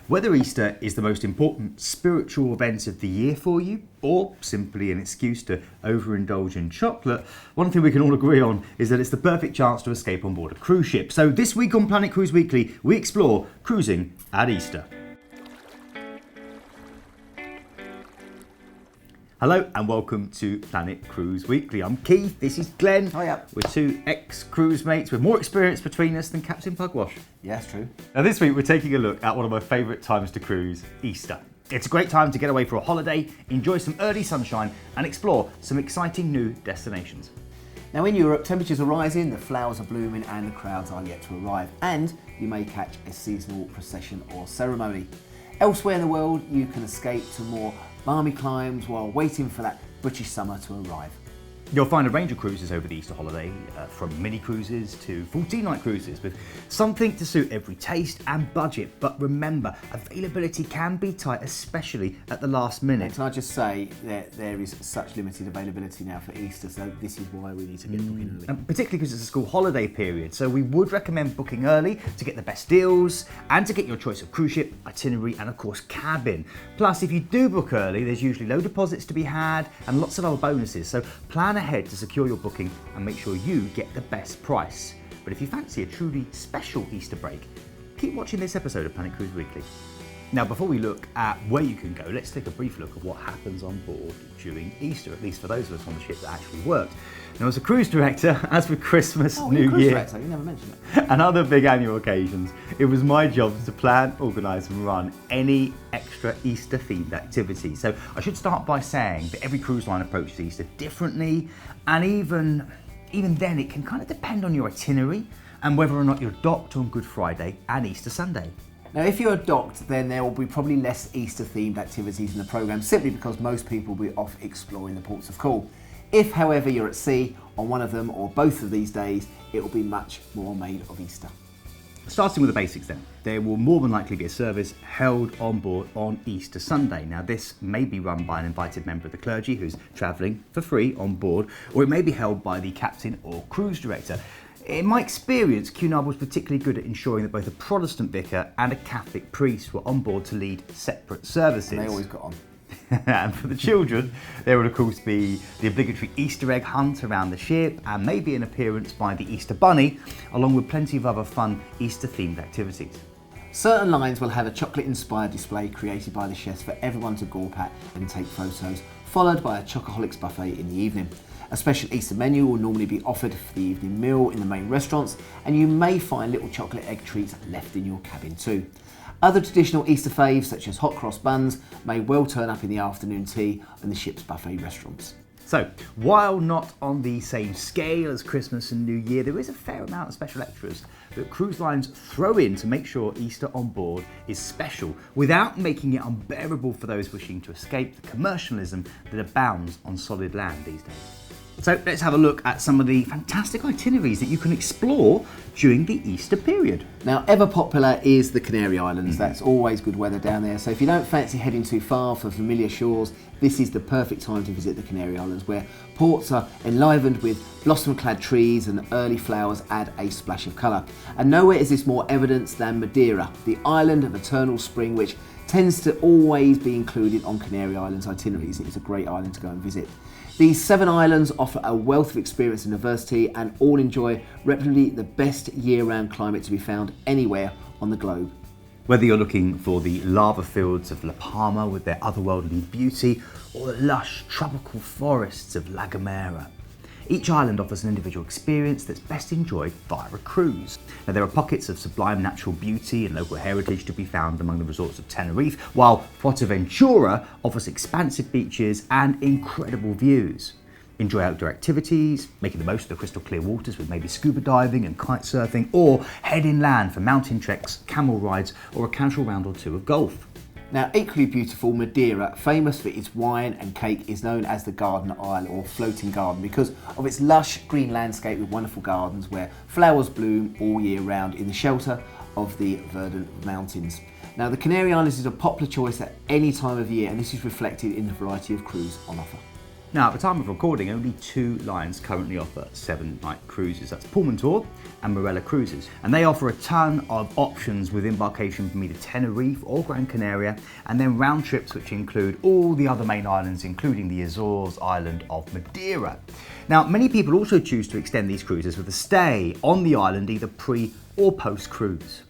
Whether Easter is the most important spiritual event of the year for you, or simply an excuse to overindulge in chocolate, one thing we can all agree on is that it's the perfect chance to escape on board a cruise ship. So this week on Planet Cruise Weekly, we explore cruising at Easter. Hello and welcome to Planet Cruise Weekly. I'm Keith, this is Glenn. Hiya. We're two ex-cruise mates with more experience between us than Captain Pugwash. Yeah, that's true. Now this week we're taking a look at one of my favourite times to cruise, Easter. It's a great time to get away for a holiday, enjoy some early sunshine and explore some exciting new destinations. Now in Europe, temperatures are rising, the flowers are blooming and the crowds are yet to arrive. And you may catch a seasonal procession or ceremony. Elsewhere in the world, you can escape to more balmy climes while waiting for that British summer to arrive. You'll find a range of cruises over the Easter holiday, from mini cruises to 14-night cruises, with something to suit every taste and budget. But remember, availability can be tight, especially at the last minute. And can I just say that there is such limited availability now for Easter, so this is why we need to get booking early. And particularly because it's a school holiday period, so we would recommend booking early to get the best deals and to get your choice of cruise ship, itinerary and of course cabin. Plus, if you do book early, there's usually low deposits to be had and lots of other bonuses, so plan ahead to secure your booking and make sure you get the best price. But if you fancy a truly special Easter break, keep watching this episode of Planet Cruise Weekly. Now, before we look at where you can go, let's take a brief look at what happens on board during Easter, at least for those of us on the ship that actually worked. Now, as a cruise director, as with Christmas, New Year, Director, you never mentioned it. and other big annual occasions, it was my job to plan, organise and run any extra Easter-themed activity. So I should start by saying that every cruise line approaches Easter differently, and even then it can kind of depend on your itinerary and whether or not you're docked on Good Friday and Easter Sunday. Now, if you're docked, then there will be probably less Easter-themed activities in the programme, simply because most people will be off exploring the ports of call. If, however, you're at sea on one of them or both of these days, it will be much more made of Easter. Starting with the basics then, there will more than likely be a service held on board on Easter Sunday. Now this may be run by an invited member of the clergy who's travelling for free on board, or it may be held by the captain or cruise director. In my experience, Cunard was particularly good at ensuring that both a Protestant vicar and a Catholic priest were on board to lead separate services. And they always got on. And for the children, there would of course be the obligatory Easter egg hunt around the ship and maybe an appearance by the Easter Bunny, along with plenty of other fun Easter-themed activities. Certain lines will have a chocolate-inspired display created by the chefs for everyone to gawp at and take photos, followed by a Chocoholics buffet in the evening. A special Easter menu will normally be offered for the evening meal in the main restaurants, and you may find little chocolate egg treats left in your cabin too. Other traditional Easter faves, such as hot cross buns, may well turn up in the afternoon tea in the ship's buffet restaurants. So, while not on the same scale as Christmas and New Year, there is a fair amount of special extras that cruise lines throw in to make sure Easter on board is special, without making it unbearable for those wishing to escape the commercialism that abounds on solid land these days. So let's have a look at some of the fantastic itineraries that you can explore during the Easter period. Now, ever popular is the Canary Islands. That's always good weather down there. So if you don't fancy heading too far for familiar shores, this is the perfect time to visit the Canary Islands, where ports are enlivened with blossom-clad trees and early flowers add a splash of colour. And nowhere is this more evident than Madeira, the island of eternal spring, which tends to always be included on Canary Islands itineraries. It's a great island to go and visit. These 7 islands offer a wealth of experience and diversity, and all enjoy reputedly the best year-round climate to be found anywhere on the globe. Whether you're looking for the lava fields of La Palma with their otherworldly beauty, or the lush tropical forests of La Gomera, each island offers an individual experience that's best enjoyed via a cruise. Now, there are pockets of sublime natural beauty and local heritage to be found among the resorts of Tenerife, while Fuerteventura offers expansive beaches and incredible views. Enjoy outdoor activities, making the most of the crystal clear waters with maybe scuba diving and kite surfing, or head inland for mountain treks, camel rides, or a casual round or two of golf. Now, equally beautiful, Madeira, famous for its wine and cake, is known as the Garden Isle or Floating Garden because of its lush green landscape with wonderful gardens where flowers bloom all year round in the shelter of the verdant mountains. Now, the Canary Islands is a popular choice at any time of year, and this is reflected in the variety of cruise on offer. Now, at the time of recording, only 2 lines currently offer 7-night cruises. That's Pullman Tour and Marella Cruises. And they offer a ton of options with embarkation from either Tenerife or Gran Canaria, and then round trips which include all the other main islands, including the Azores island of Madeira. Now, many people also choose to extend these cruises with a stay on the island, either pre or post cruise.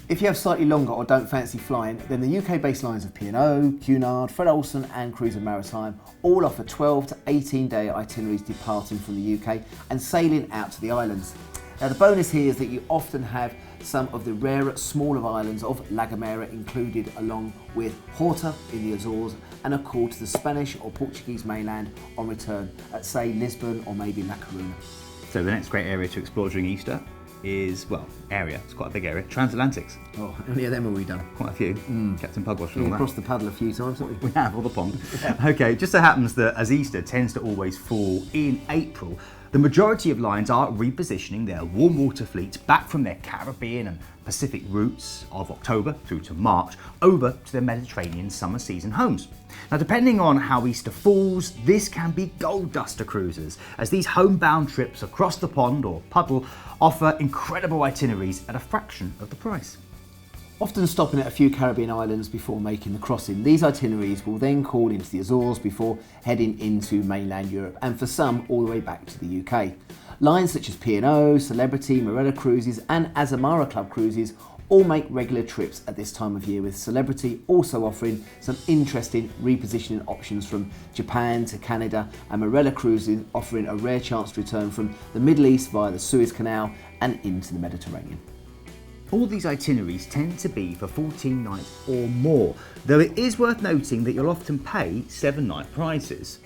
If you have slightly longer or don't fancy flying, then the UK-based lines of P&O, Cunard, Fred Olsen and Cruiser Maritime all offer 12 to 18-day itineraries departing from the UK and sailing out to the islands. Now the bonus here is that you often have some of the rarer, smaller islands of La Gomera included, along with Horta in the Azores and a call to the Spanish or Portuguese mainland on return at, say, Lisbon or maybe La Coruña. So the next great area to explore during Easter is, well, it's quite a big area, Transatlantics. Oh, how many of them have we done? Quite a few. Captain Pugwash and all We've that. crossed the paddle a few times, haven't we? We have, or the pond. Okay, just so happens that as Easter tends to always fall in April, the majority of lines are repositioning their warm water fleets back from their Caribbean and Pacific routes of October through to March over to their Mediterranean summer season homes. Now, depending on how Easter falls, this can be gold duster cruises, as these homebound trips across the pond or puddle offer incredible itineraries at a fraction of the price. Often stopping at a few Caribbean islands before making the crossing, these itineraries will then call into the Azores before heading into mainland Europe, and for some all the way back to the UK. Lines such as P&O, Celebrity, Marella Cruises and Azamara Club Cruises all make regular trips at this time of year, with Celebrity also offering some interesting repositioning options from Japan to Canada, and Marella Cruises offering a rare chance to return from the Middle East via the Suez Canal and into the Mediterranean. All these itineraries tend to be for 14 nights or more, though it is worth noting that you'll often pay 7-night prices.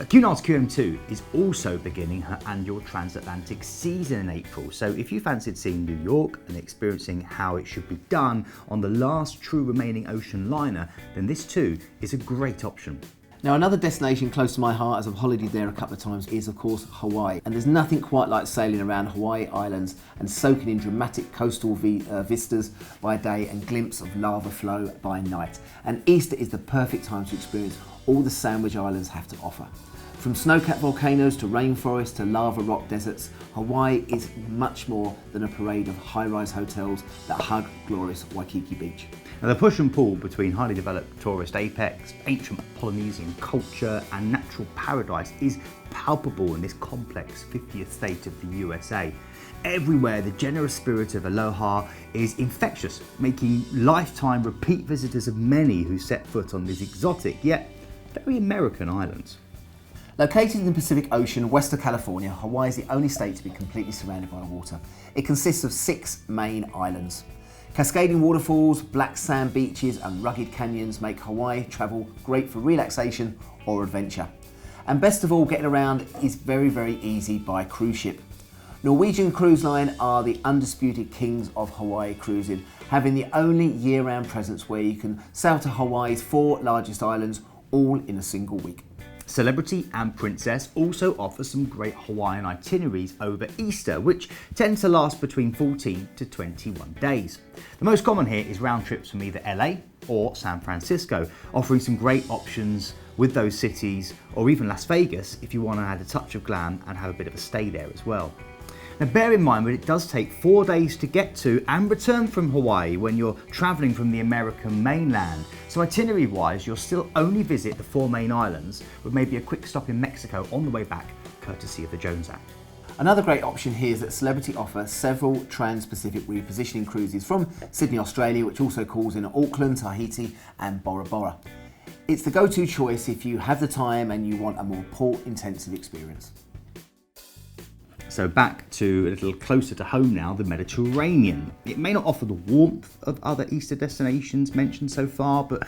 Cunard's QM2 is also beginning her annual transatlantic season in April, so if you fancied seeing New York and experiencing how it should be done on the last true remaining ocean liner, then this too is a great option. Now, another destination close to my heart, as I've holidayed there a couple of times, is of course Hawaii. And there's nothing quite like sailing around Hawaii Islands and soaking in dramatic coastal vistas by day and glimpse of lava flow by night. And Easter is the perfect time to experience all the Sandwich Islands have to offer. From snow-capped volcanoes to rainforests to lava rock deserts, Hawaii is much more than a parade of high-rise hotels that hug glorious Waikiki Beach. Now, the push and pull between highly developed tourist apex, ancient Polynesian culture and natural paradise is palpable in this complex 50th state of the USA. Everywhere, the generous spirit of aloha is infectious, making lifetime repeat visitors of many who set foot on these exotic yet very American islands. Located in the Pacific Ocean west of California, Hawaii is the only state to be completely surrounded by water. It consists of 6 main islands. Cascading waterfalls, black sand beaches and rugged canyons make Hawaii travel great for relaxation or adventure. And best of all, getting around is very, very easy by cruise ship. Norwegian Cruise Line are the undisputed kings of Hawaii cruising, having the only year-round presence where you can sail to Hawaii's 4 largest islands all in a single week. Celebrity and Princess also offer some great Hawaiian itineraries over Easter, which tend to last between 14 to 21 days. The most common here is round trips from either LA or San Francisco, offering some great options with those cities, or even Las Vegas if you want to add a touch of glam and have a bit of a stay there as well. Now, bear in mind that it does take 4 days to get to and return from Hawaii when you're travelling from the American mainland. So itinerary wise, you'll still only visit the 4 main islands, with maybe a quick stop in Mexico on the way back, courtesy of the Jones Act. Another great option here is that Celebrity offer several trans-Pacific repositioning cruises from Sydney, Australia, which also calls in Auckland, Tahiti and Bora Bora. It's the go-to choice if you have the time and you want a more port-intensive experience. So back to a little closer to home now, the Mediterranean. It may not offer the warmth of other Easter destinations mentioned so far, but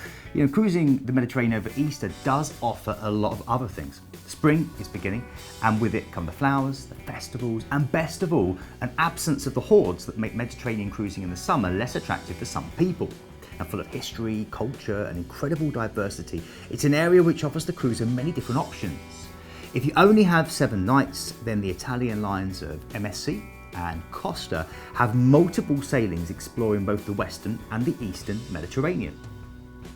cruising the Mediterranean over Easter does offer a lot of other things. Spring is beginning, and with it come the flowers, the festivals, and best of all, an absence of the hordes that make Mediterranean cruising in the summer less attractive for some people. And full of history, culture, and incredible diversity, it's an area which offers the cruiser many different options. If you only have 7 nights, then the Italian lines of MSC and Costa have multiple sailings exploring both the western and the eastern Mediterranean.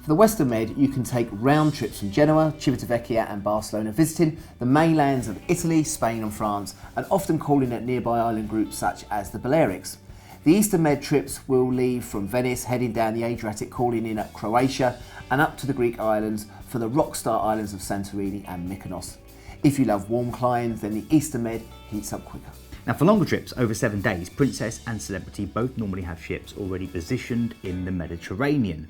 For the Western Med, you can take round trips from Genoa, Civitavecchia and Barcelona, visiting the mainlands of Italy, Spain and France, and often calling at nearby island groups such as the Balearics. The Eastern Med trips will leave from Venice, heading down the Adriatic, calling in at Croatia, and up to the Greek islands for the rockstar islands of Santorini and Mykonos. If you love warm climes, then the Eastern Med heats up quicker. Now for longer trips over 7 days, Princess and Celebrity both normally have ships already positioned in the Mediterranean.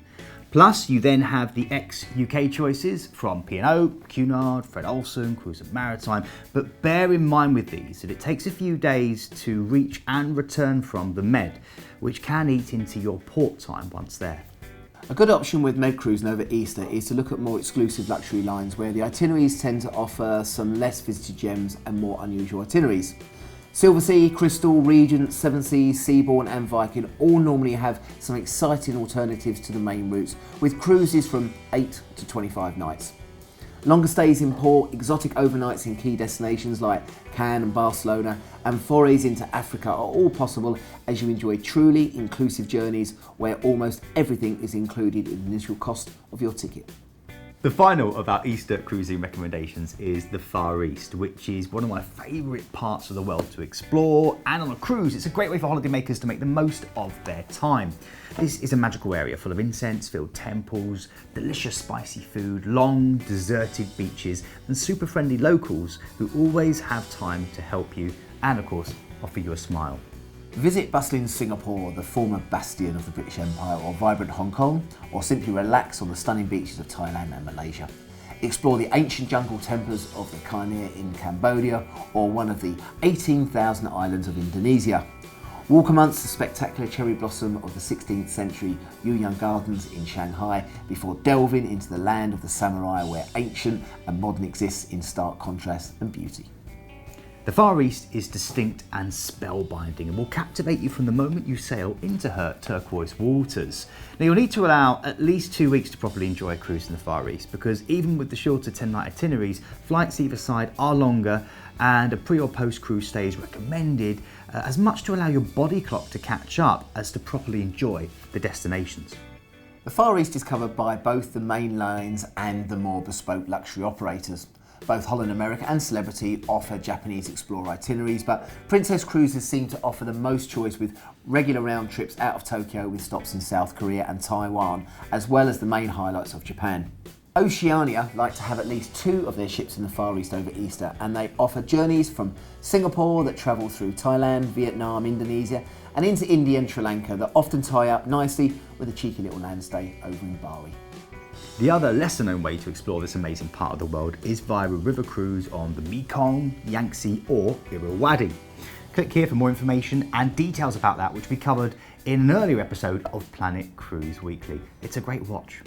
Plus, you then have the ex-UK choices from P&O, Cunard, Fred Olsen, Cruise and Maritime, but bear in mind with these that it takes a few days to reach and return from the Med, which can eat into your port time once there. A good option with Med cruising over Easter is to look at more exclusive luxury lines where the itineraries tend to offer some less visited gems and more unusual itineraries. Silversea, Crystal, Regent, Seven Seas, Seabourn and Viking all normally have some exciting alternatives to the main routes, with cruises from 8 to 25 nights. Longer stays in port, exotic overnights in key destinations like Cannes and Barcelona, and forays into Africa are all possible as you enjoy truly inclusive journeys where almost everything is included in the initial cost of your ticket. The final of our Easter cruising recommendations is the Far East, which is one of my favourite parts of the world to explore, and on a cruise it's a great way for holidaymakers to make the most of their time. This is a magical area full of incense-filled temples, delicious spicy food, long deserted beaches and super friendly locals who always have time to help you and of course offer you a smile. Visit bustling Singapore, the former bastion of the British Empire, or vibrant Hong Kong, or simply relax on the stunning beaches of Thailand and Malaysia. Explore the ancient jungle temples of the Canary in Cambodia, or one of the 18,000 islands of Indonesia. Walk amongst the spectacular cherry blossom of the 16th century Yuyang Gardens in Shanghai before delving into the land of the samurai, where ancient and modern exists in stark contrast and beauty. The Far East is distinct and spellbinding and will captivate you from the moment you sail into her turquoise waters. Now you'll need to allow at least 2 weeks to properly enjoy a cruise in the Far East, because even with the shorter 10-night itineraries, flights either side are longer and a pre or post cruise stay is recommended, as much to allow your body clock to catch up as to properly enjoy the destinations. The Far East is covered by both the main lines and the more bespoke luxury operators. Both Holland America and Celebrity offer Japanese Explorer itineraries, but Princess Cruises seem to offer the most choice, with regular round trips out of Tokyo with stops in South Korea and Taiwan, as well as the main highlights of Japan. Oceania like to have at least 2 of their ships in the Far East over Easter, and they offer journeys from Singapore that travel through Thailand, Vietnam, Indonesia and into India and Sri Lanka that often tie up nicely with a cheeky little land stay over in Bali. The other lesser known way to explore this amazing part of the world is via a river cruise on the Mekong, Yangtze or Irrawaddy. Click here for more information and details about that, which we covered in an earlier episode of Planet Cruise Weekly. It's a great watch.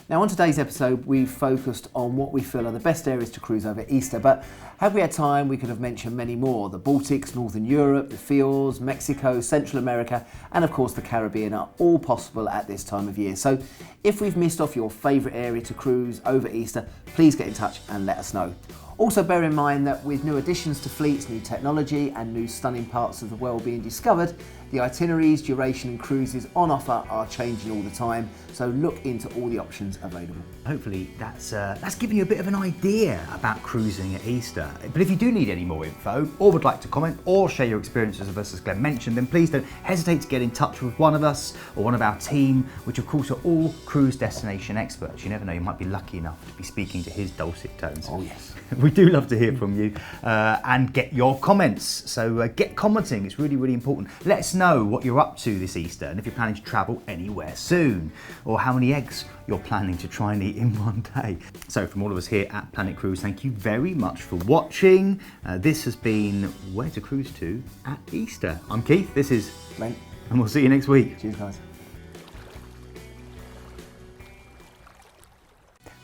Now on today's episode we've focused on what we feel are the best areas to cruise over Easter, but had we had time we could have mentioned many more. The Baltics, Northern Europe, the fjords, Mexico, Central America and of course the Caribbean are all possible at this time of year. So if we've missed off your favourite area to cruise over Easter, please get in touch and let us know. Also bear in mind that with new additions to fleets, new technology and new stunning parts of the world being discovered, the itineraries, duration and cruises on offer are changing all the time, so look into all the options available. Hopefully that's given you a bit of an idea about cruising at Easter. But if you do need any more info or would like to comment or share your experiences with us as Glenn mentioned, then please don't hesitate to get in touch with one of us or one of our team, which of course are all cruise destination experts. You never know, you might be lucky enough to be speaking to his dulcet tones. Oh yes. We do love to hear from you and get your comments. So get commenting, it's really, really important. Let us know what you're up to this Easter and if you're planning to travel anywhere soon, or how many eggs you're planning to try and eat in one day. So from all of us here at Planet Cruise, thank you very much for watching. This has been Where to Cruise To at Easter. I'm Keith, this is Glenn, and we'll see you next week. cheers guys.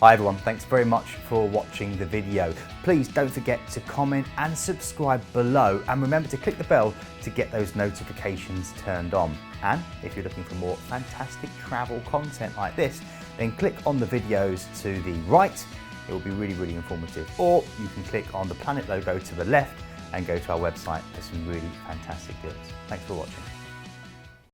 Hi everyone, thanks very much for watching the video. Please don't forget to comment and subscribe below, and remember to click the bell to get those notifications turned on. And if you're looking for more fantastic travel content like this, then click on the videos to the right. It will be really, really informative. Or you can click on the Planet logo to the left and go to our website for some really fantastic deals. Thanks for watching.